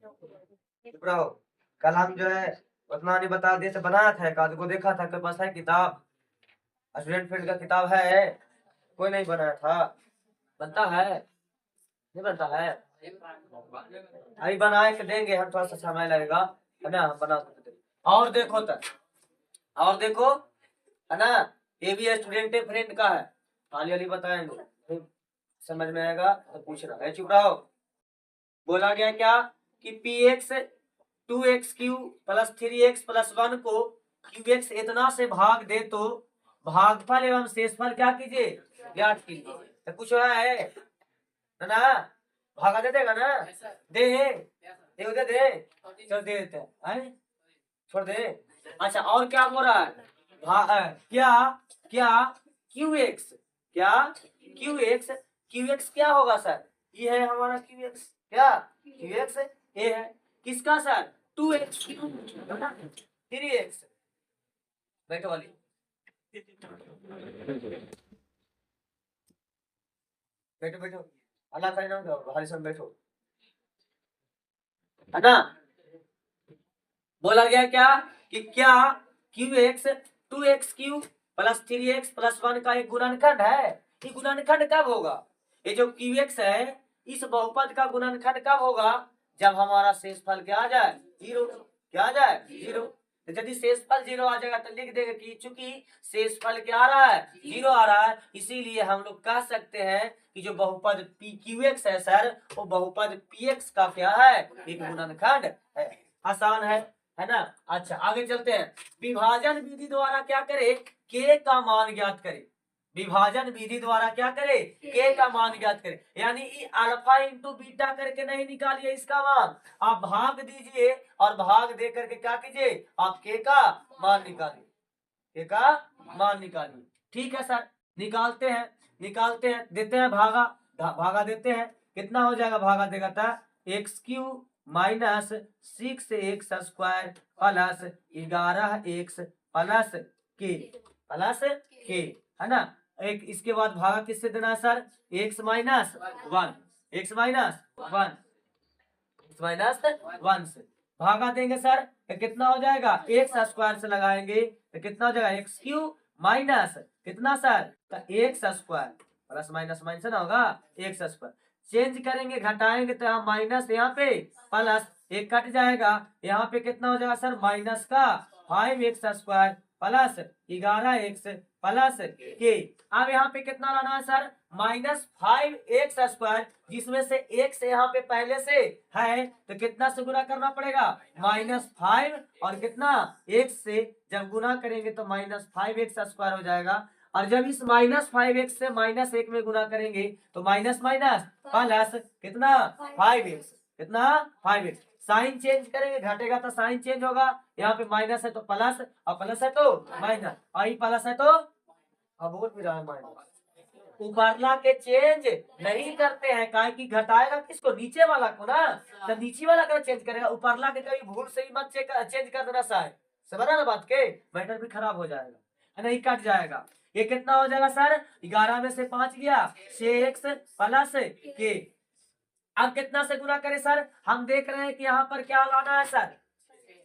चुप रहो। कल हम जो है उतना नहीं बता दिए से बनाया था, एक आध को देखा था, कोई पास है किताब? स्टूडेंट फील्ड का किताब है? कोई नहीं बनाया था? बनता है? नहीं बनता है? अभी बना के देंगे हम, थोड़ा सा समय लगेगा, है ना, हम बना सकते। और देखो तक, और देखो, है ना, ये भी स्टूडेंट फ्रेंड का है, खाली वाली बताएंगे, समझ में आएगा तो पूछना है। चुप रहो। बोला गया क्या कि P x 2x³ plus 3x plus 1 को QX इतना से भाग दे तो भागफल एवं शेषफल क्या कीजिए, ज्ञात कीजिए। तो कुछ है ना? भागा दे देगा ना? दे दे दे, चल दे देते हैं, छोड़ दे। अच्छा, और क्या हो रहा है? क्या क्या QX, क्या QX, QX क्या होगा सर? ये है हमारा QX, क्या QX ये है किसका सर? 2x³ 3x। बैठो वाली, बैठो बैठो, अल्लाह का नाम लो, भारी सब बैठो, है ना। बोला गया क्या कि क्या QX 2x³ plus 3x plus 1 का एक गुणनखंड है। ये गुणनखंड कब होगा? ये जो QX है इस बहुपद का गुणनखंड कब होगा? जब हमारा शेषफल क्या आ जाए, 0। क्या आ जाए, 0। तो यदि शेषफल 0 आ जाएगा तो लिख देंगे कि चूंकि शेषफल क्या आ रहा है, 0 आ रहा है, इसीलिए हम लोग कह सकते हैं कि जो बहुपद PQX है सर, वो बहुपद PX का क्या है, एक गुणनखंड है। आसान है ना। अच्छा, आगे चलते हैं। विभाजन विधि द्वारा क्या करे, के का मान ज्ञात करे। विभाजन विधि द्वारा क्या करे, के का मान ज्ञात करे। यानी अल्फा इंटू बीटा करके नहीं निकालिए इसका मान, आप भाग दीजिए और भाग दे करके क्या कीजिए, आप के का मान निकालिए, के का मान निकालिए। ठीक है सर, निकालते हैं, निकालते हैं, देते हैं भागा, भागा देते हैं, कितना हो जाएगा भागा देगा था, x³ minus 6x² plus 11x plus के, है ना। एक इसके बाद भागा किससे देना है sir, x minus 1, x minus 1, x minus 1 से भागा देंगे सर, तो कितना हो जाएगा, x² से लगाएंगे तो कितना हो जाएगा, x³ माइनस कितना सर, तो x² प्लस माइनस माइनस ना होगा, x²। चेंज करेंगे, घटाएंगे तो यहाँ माइनस, यहाँ पे प्लस, एक कट जाएगा, यहाँ पे कितना हो जाएगा सर, माइनस का 5x² प्लस 11x प्लस के। अब यहाँ पे कितना लाना है सर, -5x², जिसमें से x यहाँ पे पहले से है तो कितना से गुना करना पड़ेगा, -5, और कितना x से जब गुना करेंगे तो -5x² हो जाएगा। और जब इस -5x से -1 में गुना करेंगे तो माइनस माइनस प्लस कितना 5x, कितना 5x। साइन चेंज करेंगे, घटेगा तो साइन चेंज होगा, यहाँ पे माइनस है तो प्लस, और प्लस है तो माइनस, और ये प्लस है तो, अब बोल भी रहा है माइनस। ऊपरला के चेंज नहीं करते हैं, काहे कि घटाएगा किसको, नीचे वाला को ना, तो नीचे वाला का चेंज करेगा, ऊपरला के कभी भूल से ही मत चेंज कर देना साहब, समझ ना बात के, मैटर भी खराब हो जाएगा, नहीं कट जाएगा। ये कितना हो जाएगा सर, 11 में से 5 गया, 6x प्लस के। अब कितना से गुना करें सर, हम देख रहे हैं कि यहाँ पर क्या लाना है सर,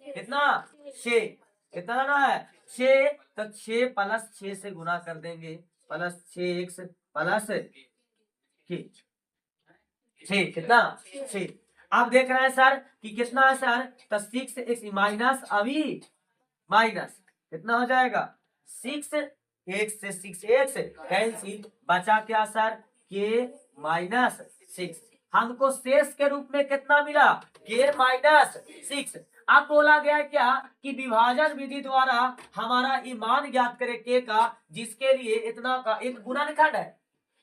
कितना 6, कितना लाना है 6, तो 6 प्लस 6 से गुना कर देंगे, प्लस 6x प्लस 6, कितना 6। आप देख रहे हैं सर कि कितना है सर, तो 6x माइनस, अभी माइनस कितना हो जाएगा, 6x से 6x कैंसिल, बचा क्या सर, के माइनस 6। हमको शेष के रूप में कितना मिला, के माइनस 6। अब बोला गया क्या कि विभाजन विधि द्वारा हमारा ईमान ज्ञात करे के का, जिसके लिए इतना का एक गुणनखंड है,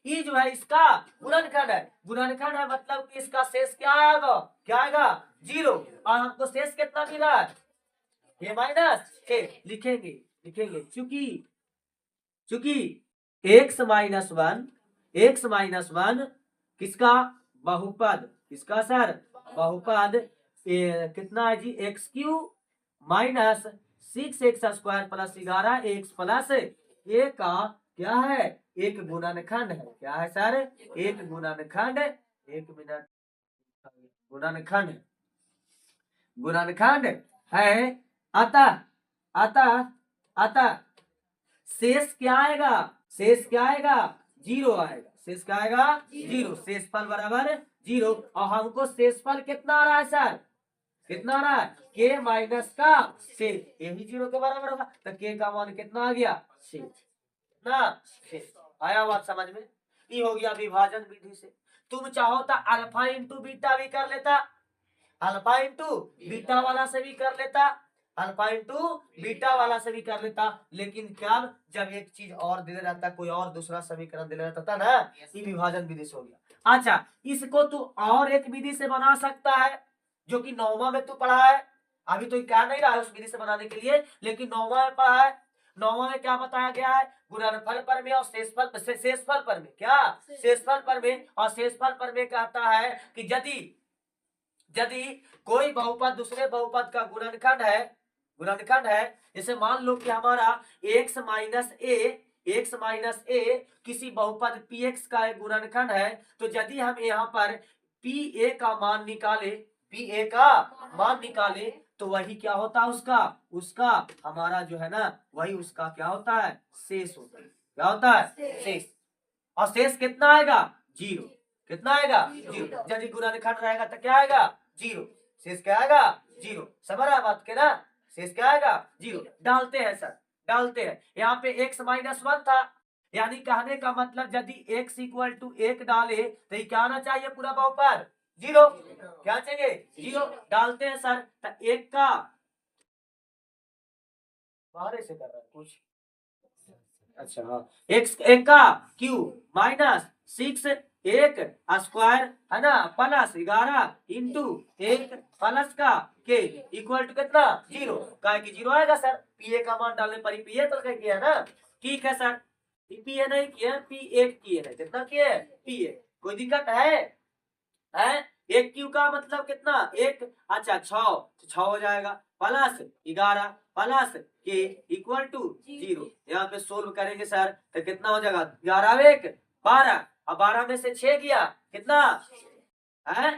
ये जो है इसका गुणनखंड है, गुणनखंड है मतलब कि इसका शेष क्या आएगा, क्या आएगा 0, और हमको शेष कितना मिला है, ये माइनस के। लिखेंगे, लिखेंगे चूंकि चूंकि x-1 किसका बहुपद, किसका सर बहुपद, कितना है जी, x³ minus 6x² plus 11x plus a का क्या है, एक गुणनखंड है। क्या है सर, एक गुणनखंड, एक मिनट, गुणनखंड है। गुणनखंड है, अतः अतः अतः शेष क्या आएगा, शेष क्या आएगा, जीरो आएगा, शेष क्या आएगा, जीरो, शेषफल बराबर जीरो। और हमको शेषफल कितना आ रहा है सर, कितना आ रहा है, के माइनस का शेष, यही जीरो के बराबर होगा, तो के का मान कितना आ गया, शेष ना, शेष। आया बात समझ में, ये हो गया विभाजन विधि से। तुम चाहो तो अल्फा इंटू बीटा भी कर लेता, अल्फा इंटू बीटा वाला से भी कर लेता, अल्फा इंटू बीटा वाला से भी कर लेता, लेकिन क्या जब एक चीज और दे रहता, कोई और दूसरा समीकरण दे रहता था ना, ये विभाजन विधि से हो गया। अच्छा, इसको तू और एक विधि से बना सकता है, जो कि नौवां में तू पढ़ा है, अभी तो क्या नहीं रहा है उस विधि से बनाने के लिए, लेकिन नौवां में पढ़ा है। नौवां में क्या बताया गया है, गुणनफल पर में और शेषफल पर में, क्या शेषफल पर में, और शेषफल पर में कहता है कि यदि कोई बहुपद दूसरे बहुपद का गुणनखंड है, जैसे मान लो कि हमारा x माइनस ए किसी बहुपद px का एक गुणनखंड है, तो यदि हम यहाँ पर pa का मान निकाले तो वही क्या होता है, उसका हमारा जो है ना, वही उसका क्या होता है, शेष होता है, क्या होता है, शेष। और शेष कितना आएगा, जीरो, कितना आएगा, जीरो। यदि गुणनखंड रहेगा तो क्या आएगा, जीरो, शेष क्या आएगा, जीरो। समझ रहा बात के ना, शेष क्या आएगा, जीरो। डालते हैं सर, डालते हैं, यहाँ पे x माइनस वन था, यानी कहने का मतलब यदि x इक्वल टू 1 डाले तो ये क्या आना चाहिए, पूरा बहुपद जीरो, क्या चाहिए, जीरो। डालते हैं सर, तो एक का बाहर से कर रहा है कुछ, अच्छा हाँ, एक का क्यू माइनस 6 एक स्क्वायर है ना, प्लस 11 इंटू 1 प्लस का के इक्वल टू कितना, जीरो, का कि जीरो आएगा सर, पीए का मान डालने पर ही पीए तो क्या किया ना, ठीक है सर, पीए नहीं किया, पी8 किए है, कितना किए, पीए, कोई दिक्कत है, एक क्यू का मतलब कितना, एक, अच्छा 6 हो जाएगा, प्लस 11 प्लस के इक्वल टू जीरो। यहाँ पे सोल्व करेंगे सर तो कितना हो जाएगा, 11 एक 12, अब 12 में से 6 गया कितना है,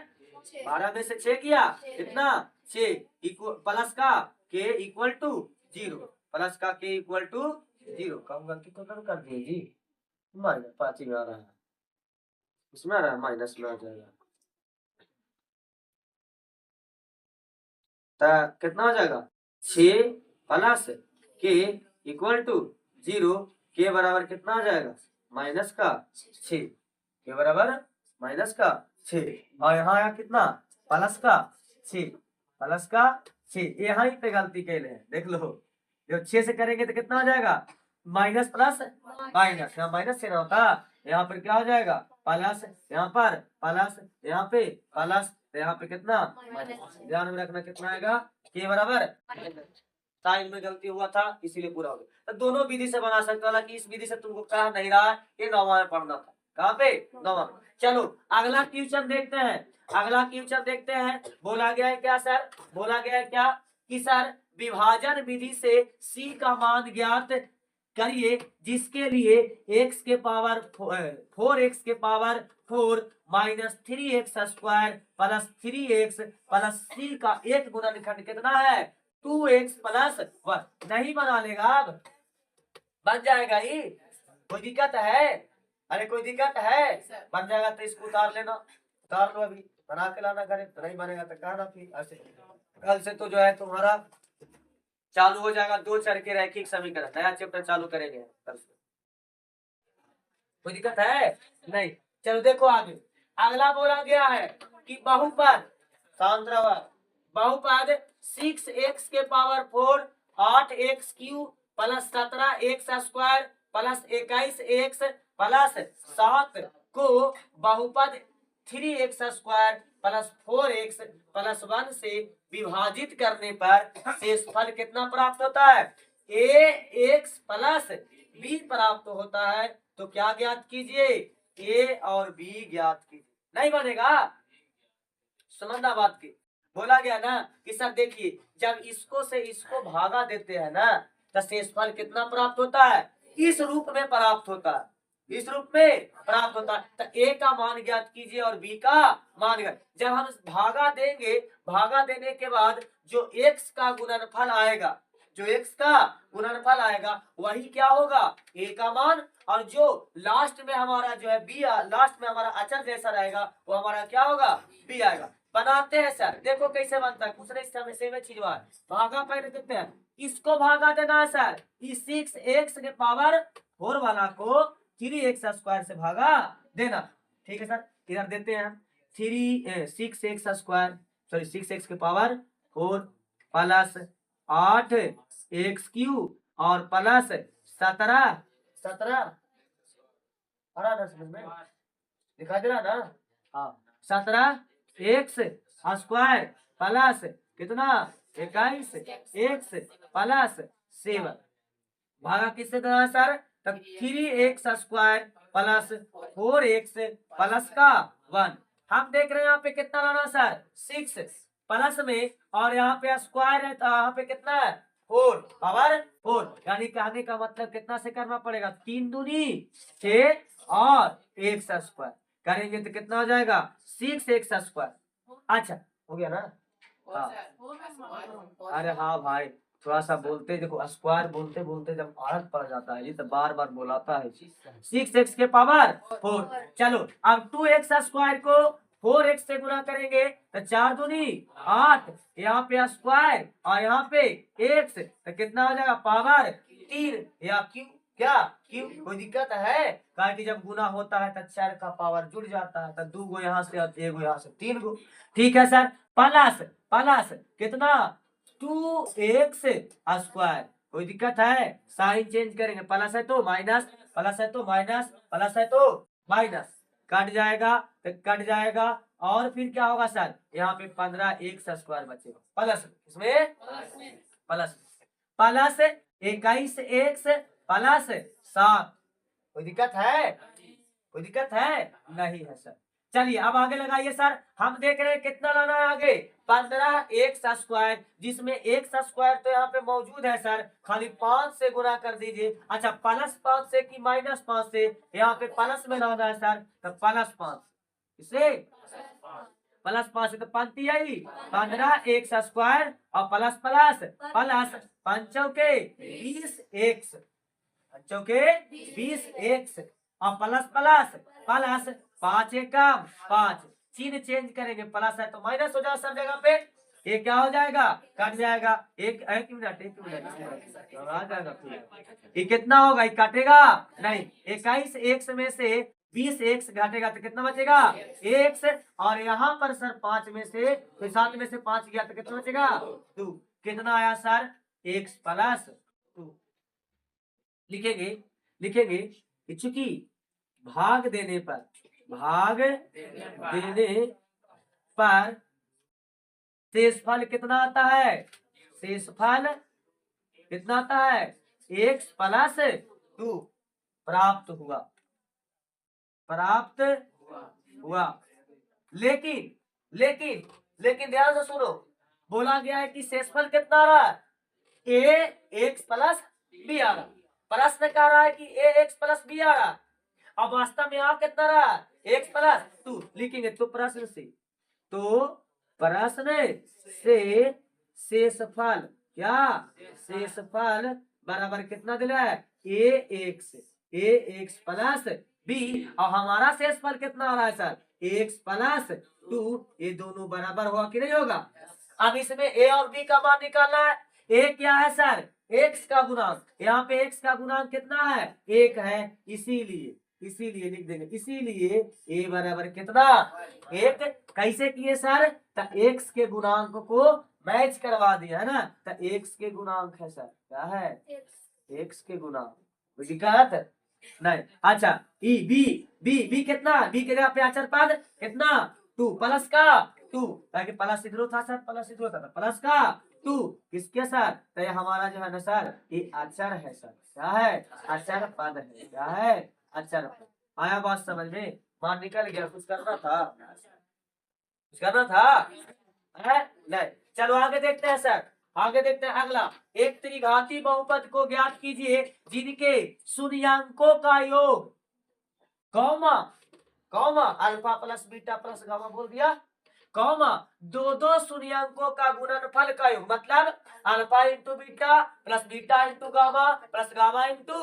12 में से 6 गया कितना, 6 प्लस का के इक्वल टू जीरो, प्लस का के इक्वल टू जीरो। कम गलती तो कर दिए जी, माइनस 5 में आ रहा है, इसमें आ रहा है, माइनस में आ जाएगा, कितना हो जाएगा, 6 प्लस के इक्वल टू जीरो, के बराबर कितना आ जाएगा, माइनस का 6, के बराबर माइनस का 6, और यहाँ आया कितना, प्लस का 6, यहाँ पे गलती कैले हैं, देख लो, जब 6 से करेंगे तो कितना हो जाएगा, माइनस प्लस माइनस, यहाँ माइनस से ना होता, यहाँ पर क्या हो जाएगा, प्लस, यहाँ पर प्लस, यहाँ पे प्लस, यहाँ पे कितना, ध्यान में रखना कितना आएगा, के बराबर, साइन में गलती हुआ था इसीलिए पूरा हो गया। तो दोनों विधि से बना सकते, हालांकि इस विधि से तुमको कहा नहीं रहा, ये नौवां में पढ़ना था, कहाँ पे, नौवां। चलो अगला क्वेश्चन देखते हैं, बोला गया है क्या सर, बोला गया है क्या कि सर विभाजन विधि से c का मान ज्ञात करिए, जिसके लिए x के पावर 4x के power 4 minus 3x square plus 3x plus c का एक गुणनखंड कितना है, 2x प्लस 1। नहीं बना लेगा, अब बन जाएगा ही, कोई दिक्कत है, अरे कोई दिक्कत है, बन जाएगा तो इसको उतार लो, अभी बना के लाना, करे तो नहीं बनेगा तो कहना, फिर कल से तो जो है तुम्हारा चालू हो जाएगा 2 चर के रैखिक समीकरण, नया चैप्टर चालू करेंगे कल से, कोई दिक्कत है नहीं। चलो देखो आगे, अगला बोला गया है कि बहुपद, बहुपद 6x के power 4 8x Q plus 17x square plus 21x plus 7 को बहुपद 3x square plus 4x plus 1 से विभाजित करने पर शेषफल कितना प्राप्त होता है, ax प्लस b प्राप्त होता है। तो क्या ज्ञात कीजिए, a और b ज्ञात कीजिए। नहीं बनेगा, समझना बात की, बोला गया ना कि सर देखिए जब इसको से इसको भागा देते हैं ना तो शेषफल कितना प्राप्त होता है, इस रूप में प्राप्त होता है, इस रूप में प्राप्त होता है। तो ए का मान ज्ञात कीजिए और बी का मान ज्ञात। जब हम भागा देंगे, भागा देने के बाद जो एक्स का गुणनफल आएगा, जो एक्स का गुणनफल आएगा वही क्या होगा, ए का मान, और जो लास्ट में हमारा जो है बी, लास्ट में हमारा अचर जैसा रहेगा वो हमारा क्या होगा, बी आएगा। बनाते हैं सर, देखो कैसे बनता है, दूसरे समय में चीज भागा पहले देखते हैं। इसको भागा देना है सर, इस 6x के पावर 4 वाला को 3x स्क्वायर से भागा देना। ठीक है सर, इधर देते हैं 6x स्क्वायर, सॉरी 6x के पावर 4 प्लस 8x क्यूब और प्लस 17 दिखा दे रहा ना, हाँ 17x स्क्वायर प्लस कितना 21x प्लस 7 भागा किससे देना सर, तब 3x square plus 4x plus का 1। हम देख रहे हैं यहाँ पे कितना लाना सर 6 प्लस में, और यहाँ पे स्क्वायर है तो यहाँ पे कितना है 4 पावर 4, यानी कहने का मतलब कितना से करना पड़ेगा, 3 दूनी 6 और x स्क्वायर करेंगे तो कितना हो जाएगा 6x स्क्वायर। अच्छा हो गया ना, हाँ अरे हाँ भाई थोड़ा सा बोलते, देखो स्क्वायर बोलते बोलते जब आदत पड़ जाता है ये तो बार बार बोलाता है। 6x के पावर 4, चलो अब 2x स्क्वायर को 4x से गुना करेंगे तो 4 दूनी 8, यहाँ पे स्क्वायर और यहाँ पे x तो कितना हो जाएगा पावर 3, या क्यों क्या क्यों कोई दिक्कत है, कारण कि जब गुना होता है तो 4 का पावर जुड़ जाता है, तो 2 गो यहाँ से और 1 गो यहाँ से 3 गो। ठीक है सर, प्लस प्लस कितना 2x स्क्वायर, कोई दिक्कत है, साइन चेंज करेंगे, प्लस है तो माइनस, प्लस है तो माइनस, प्लस है तो माइनस, कट जाएगा तो कट जाएगा, और फिर क्या होगा सर यहाँ पे 15x स्क्वायर बचेगा, प्लस इसमें प्लस प्लस 21x प्लस 7, कोई दिक्कत है, कोई दिक्कत है नहीं है सर। चलिए अब आगे लगाइए सर, हम देख रहे हैं कितना लाना है आगे 15x स्क्वायर, जिसमें x स्क्वायर तो यहाँ पे मौजूद है सर, खाली 5 से गुना कर दीजिए। अच्छा प्लस 5 से कि माइनस 5 से, यहाँ पे प्लस में लाना है सर, तो प्लस 5 इसे प्लस 5 से तो पंक्ति आई 15x स्क्वायर और प्लस प्लस प्लस 5 के 20x, 5 के 20x और प्लस प्लस प्लस 5 एकम 5, चिन्ह चेंज करेंगे, प्लस है तो माइनस हो जाएगा सब जगह पे, ये क्या हो जाएगा कट जाएगा, एक मिनट आ जाएगा, ये कितना होगा, ये काटेगा नहीं, 21x में से 20x घटेगा तो कितना बचेगा x, और यहाँ पर सर 5 में से तो 7 में से 5 गया तो कितना बचेगा 2, कितना आया सर x प्लस 2। लिखेंगे लिखेंगे चूंकि भाग देने पर शेषफल कितना आता है, शेषफल कितना आता है x प्लस 2 प्राप्त हुआ। लेकिन ध्यान से सुनो, बोला गया है कि शेषफल कितना आ रहा है a x प्लस b आ रहा, प्रश्न कह रहा है कि a x प्लस b आ रहा, अब वास्तव में यहाँ कितना रहा x प्लस 2, लिखेंगे तो प्रश्न से शेषफल क्या, शेषफल बराबर कितना दिला है a x प्लस b, और हमारा शेषफल कितना आ रहा है सर x प्लस 2, ये दोनों बराबर होगा कि नहीं होगा। अब इसमें a और b का मान निकालना है, a क्या है सर x का गुणांक, यहाँ पे x का गुणांक कितना है 1 है, इसीलिए लिख देंगे, इसीलिए a बराबर कितना 1। कैसे किए सर, तो x के गुणांक को मैच करवा दिया है ना, तो x के गुणांक है सर, क्या है x के गुणांक, कोई दिक्कत नहीं। अच्छा बी कितना, बी के जगह पे अचर पद कितना 2 प्लस का 2, ताकि प्लस इधर था सर, प्लस इधर था प्लस का 2, किसके सर, तो ये हमारा जो है ना सर ये अचर है सर, क्या है अचर पद है, क्या है अचर पद। आया बात समझ में, मान निकल गया, कुछ करना था है नहीं। चलो आगे देखते हैं सर, आगे देखते हैं अगला, एक त्रिघाती बहुपद को ज्ञात कीजिए जिनके शून्यांकों का योग comma comma alpha plus beta plus gamma बोल दिया, कॉमा दो दो शून्यंकों का गुणनफल का योग, मतलब alpha into beta plus beta into gamma plus gamma into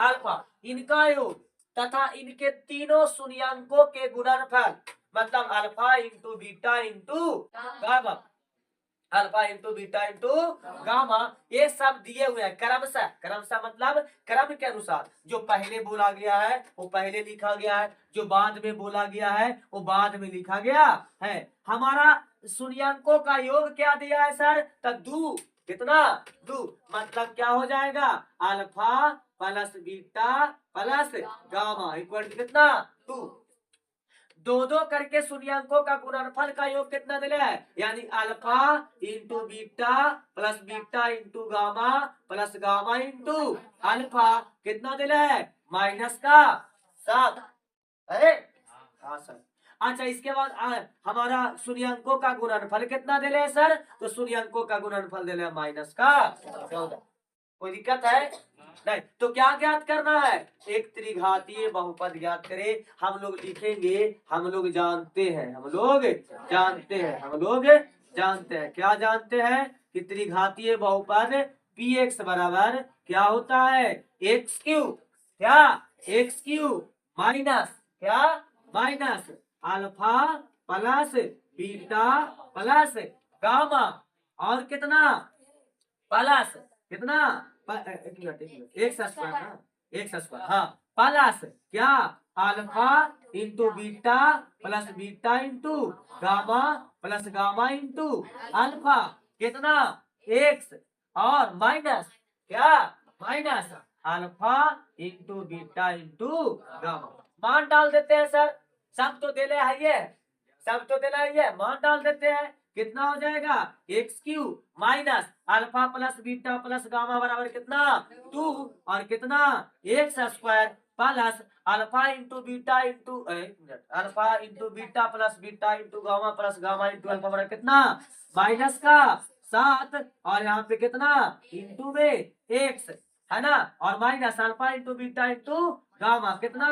alpha, इनका योग तथा इनके तीनों शून्यंकों के गुणनफल, मतलब alpha into beta into gamma, alpha into beta into gamma, ये सब दिए हुए हैं क्रमशः, क्रमशः मतलब क्रम के अनुसार, जो पहले बोला गया है वो पहले लिखा गया है, जो बाद में बोला गया है वो बाद में लिखा गया है। हमारा शून्यंकों का योग क्या दिया है सर, तो दो, कितना दो, मतलब क्या हो जाएगा alpha plus beta plus gamma equal to कितना टू, दो दो करके शून्यंकों का गुणनफल का योग कितना दिले है, यानी alpha into beta plus beta into gamma plus gamma into alpha कितना दिले है माइनस का 7। अरे हाँ सर, अच्छा इसके बाद हमारा शून्यंकों का गुणनफल कितना दिले है सर, तो शून्यंकों का गुणनफल दिले है माइनस का 14। कोई दिक्कत है नहीं, तो क्या ज्ञात करना है, एक त्रिघातीय बहुपद ज्ञात करें। हम लोग लिखेंगे हम लोग जानते हैं, हम लोग जानते हैं, हम लोग जानते हैं, क्या जानते हैं कि त्रिघातीय बहुपद पी एक्स बराबर क्या होता है एक्स क्यूब, क्या एक्स क्यूब माइनस क्या minus alpha plus beta plus gamma और कितना प्लस कितना एक मिनट एक्स स्क्वायर ना, एक्स स्क्वायर हाँ, प्लस क्या alpha into beta plus beta into gamma plus gamma into alpha कितना एक्स और माइनस क्या minus alpha into beta into gamma, मान डाल देते हैं सर, सब तो देना है ये, सब तो देना है ये, मान डाल देते हैं, कितना हो जाएगा x cube minus alpha plus beta plus gamma बराबर कितना 2 और कितना x square plus alpha into beta into alpha into beta plus beta into gamma plus gamma into alpha बराबर कितना माइनस का 7 और यहाँ पे कितना इंटू में एक्स है ना, और minus alpha into beta into gamma कितना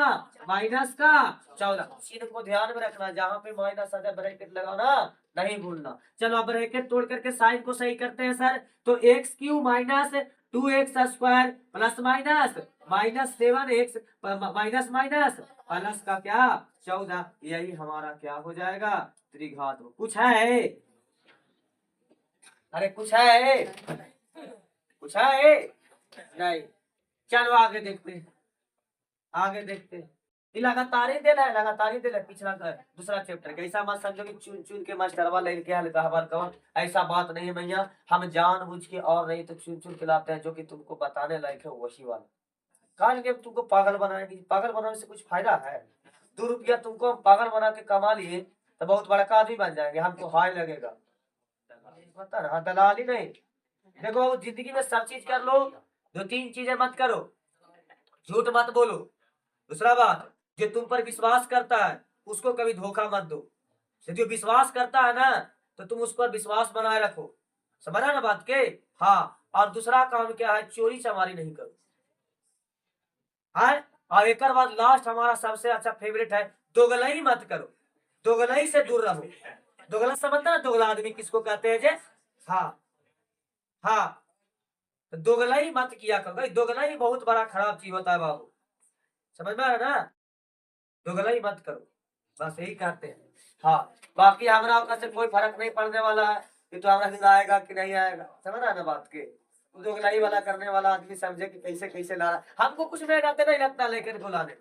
माइनस का 14। चिन्ह को ध्यान में रखना, जहाँ पे माइनस आ जाए ब्रैकेट लगाना नहीं भूलना। चलो अब ब्रैकेट तोड़ करके साइन को सही करते हैं सर, तो x Q minus 2x square plus minus minus 7x minus minus plus का क्या 14, यही हमारा क्या हो जाएगा त्रिघात। कुछ है, अरे कुछ है, कुछ है नहीं, चलो आगे देखते हैं, आगे देखते हैं। ये लगातार ही देना है, लगातार ही देना है, पिछला दूसरा चैप्टर का, ऐसा मत समझो कि चुन चुन के मास्टरवा लेके हल्का हवाल कवर, ऐसा बात नहीं है भैया, हम जानबूझ के और नहीं तो चुन चुन के लाते हैं, जो कि तुमको बताने लायक है वही वाला। काल के तुमको पागल बनाएंगे, पागल बनाने से कुछ फायदा है, 2 रुपया तुमको हम पागल बना के कमा लिए तो बहुत बड़ा आदमी बन जाएंगे, हमको हाय लगेगा, पता ना, दलाली नहीं। देखो बाबू, जिंदगी में सब चीज कर लो, 2-3 चीजें मत करो, झूठ मत बोलो, दूसरा बात जो तुम पर विश्वास करता है उसको कभी धोखा मत दो, जो विश्वास करता है ना तो तुम उस पर विश्वास बनाए रखो, समझा ना बात के। हाँ, और दूसरा काम क्या है, चोरी चमारी नहीं करो है, और एक बाद लास्ट हमारा सबसे अच्छा फेवरेट है, दोगलई मत करो, दोगलई से दूर रहो। दोगला समझता ना, दोगला आदमी किसको कहते हैं जे, हाँ हाँ, तो दोगलई मत किया करो, दोगलई बहुत बड़ा खराब चीज होता है बाबू, समझ में आ रहा ना, दोगलई मत करो, बस यही कहते हैं। हाँ, बाकी हमारा से कोई फर्क नहीं पड़ने वाला है कि तो हमारा दिन आएगा कि नहीं आएगा, समझ रहा है ना बात के, दोगलाई वाला करने वाला आदमी समझे कि कैसे कैसे ला रहा, हमको कुछ नहीं रहते नहीं लगता लेकर बुलाने,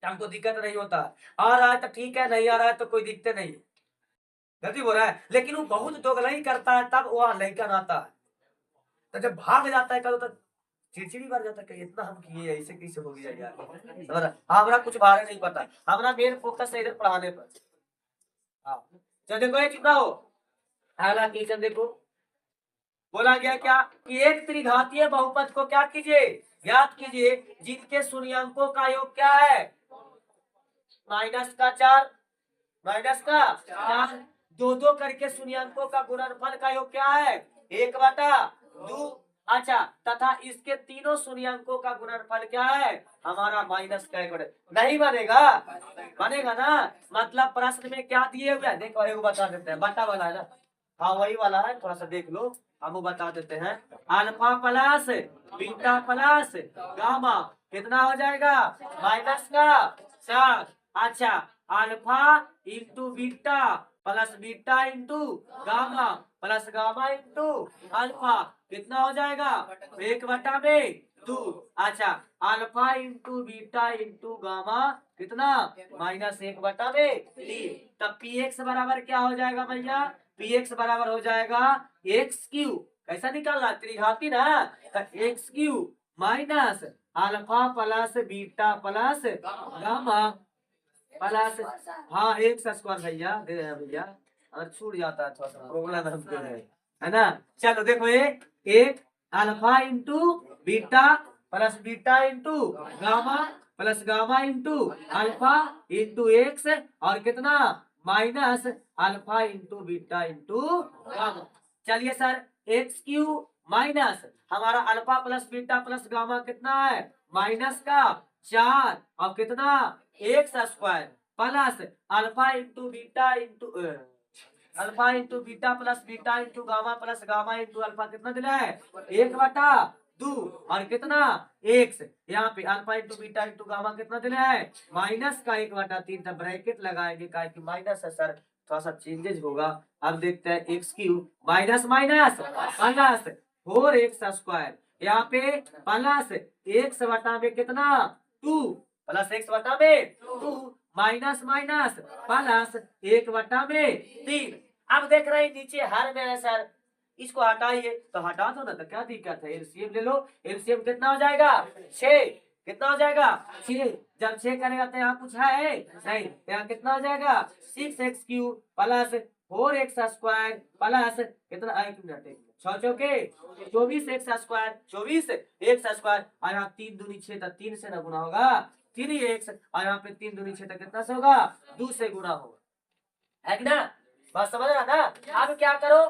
हमको दिक्कत नहीं होता, आ रहा है तो ठीक है, नहीं आ रहा है तो कोई दिक्कत नहीं, गलती हो रहा है, लेकिन वो बहुत दोगलाई करता है तब वह लड़का आता है, तो जब भाग जाता है कल तो चिड़चिड़ी भर जाता है, इतना हम किए ऐसे कैसे हो गया यार, हमारा कुछ बारे नहीं पता, हमारा मेन फोकस है इधर पढ़ाने पर। हाँ, चल देखो ये कितना हो, अगला क्वेश्चन देखो, बोला गया क्या कि एक त्रिघातीय बहुपद को क्या कीजिए ज्ञात कीजिए जिनके शून्यंकों का योग क्या है माइनस का 4, माइनस का 4, दो दो करके शून्यंकों का गुणनफल का योग क्या है 1/2 अच्छा, तथा इसके तीनों शून्यंकों का गुणनफल क्या है? हमारा माइनस का एक नहीं बनेगा, बनेगा ना। मतलब प्रश्न में क्या दिए हुए हैं देखो, एक बता देते हैं, बटा वाला है ना, हाँ वही वाला है, थोड़ा सा देख लो, हम वो बता देते हैं। Alpha plus beta plus gamma कितना हो जाएगा? माइनस का 4। अच्छा, alpha into beta plus beta into gamma plus gamma into alpha कितना हो जाएगा? 1/2। अच्छा, alpha into beta into gamma कितना? -1/3। तब पी एक्स बराबर क्या हो जाएगा भैया? पी एक्स बराबर हो जाएगा एक्स क्यू, कैसा निकालना? त्रिघाती ना, x Q minus alpha plus beta plus gamma plus, हाँ एक्स स्क्वायर भैया, दे रहे हैं भैया, और छूट जाता है थोड़ा सा प्रॉब्लम हमको है ना। चलो देखो, एक alpha into beta plus beta into gamma plus gamma into alpha into x और कितना? Minus alpha into beta into gamma. चलिए सर, एक्स क्यू माइनस हमारा alpha plus beta plus gamma कितना है? माइनस का 4 और कितना? X square plus alpha into beta into alpha into beta plus beta into gamma plus gamma into alpha कितना दिला है? 1/2 और कितना? एक्स। यहाँ पे alpha into beta into gamma कितना दिला है? माइनस का 1/3। तब ब्रैकेट लगाएंगे, का कि माइनस है सर, थोड़ा सा चेंजेस होगा। अब देखते हैं, x cube minus minus plus 4x², यहाँ पे प्लस एक्स बटा में कितना? 2 प्लस एक्स बटा में 2 माइनस माइनस प्लस 1/3। अब देख रहे हैं नीचे हर में है सर, इसको हटाइए तो हटा दो ना, तो क्या दिक्कत है? एलसीएम ले लो। एलसीएम कितना हो जाएगा? 6। कितना हो जाएगा? 6। जब 6 करेगा तो यहाँ कुछ है नहीं, तो यहाँ कितना हो जाएगा? 6x³ प्लस 4x² प्लस कितना? 6 चौके 24x², 24x² और यहाँ 3 दूनी 6, तो 3 से ना गुना होगा 3x, और यहाँ पे 3 दूनी 6 तो कितना से होगा? 2 से गुना होगा, है कि ना? बात समझ रहा ना? अब क्या करो,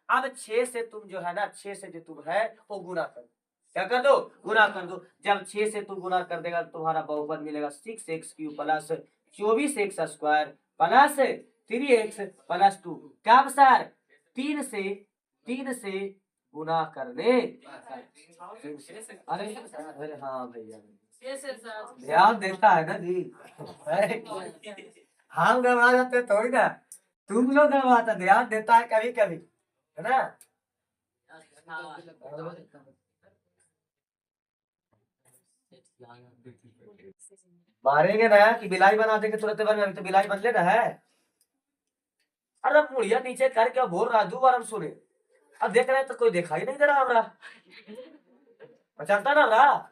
अब 6 से तुम जो है ना, 6 से जो तुम है वो गुना कर, क्या कर दो? गुना कर दो। जब 6 से तुम गुना कर देगा तो तुम्हारा बहुपद मिलेगा 6x³ plus 24x² plus 3x plus 2। कब सर? 3 से गुना करने। अरे हाँ भैया, ध्यान देता है ना जी। हम गवा जाते थोड़ी ना, तुम लोग गवाता, ध्यान देता है कभी कभी, है ना? मारेंगे ना कि बिलाई बना देंगे तुरंत भर में, अभी तो बिलाई बन ले रहा है। अरे मुड़िया नीचे करके बोल रहा, दो बार हम सुने, अब देख रहे हैं तो कोई दिखाई नहीं दे रहा हमारा, पहचानता ना रहा।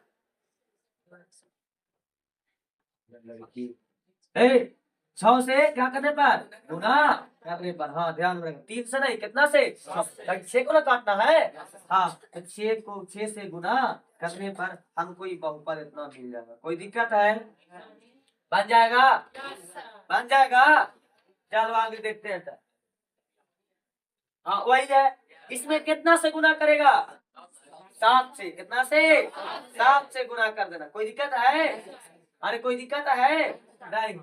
6 से क्या करने पर? गुना करने पर। हाँ ध्यान में, 3 से नहीं, कितना से? 6 को ना काटना है। हाँ, तो 6 को 6 से गुना करने पर हमको ये बहुपद इतना मिल जाएगा। कोई दिक्कत है? बन जाएगा, बन जाएगा। चलो आगे देखते हैं सर। हाँ वही है, इसमें कितना से गुना करेगा? 7 से। कितना से? 7 से गुना कर देना। कोई दिक्कत है? अरे कोई दिक्कत है नहीं?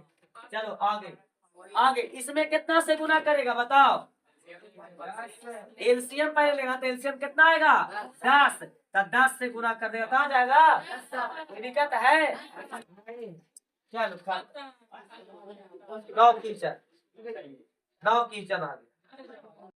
चलो आगे, आगे इसमें कितना से गुना करेगा बताओ? एलसीएम पहले लेगा तो एलसीएम कितना आएगा? 10। तो 10 से गुना कर देगा तो आ जाएगा। कोई दिक्कत है? चलो 9 कीचड़, 9 कीचड़ आ गया।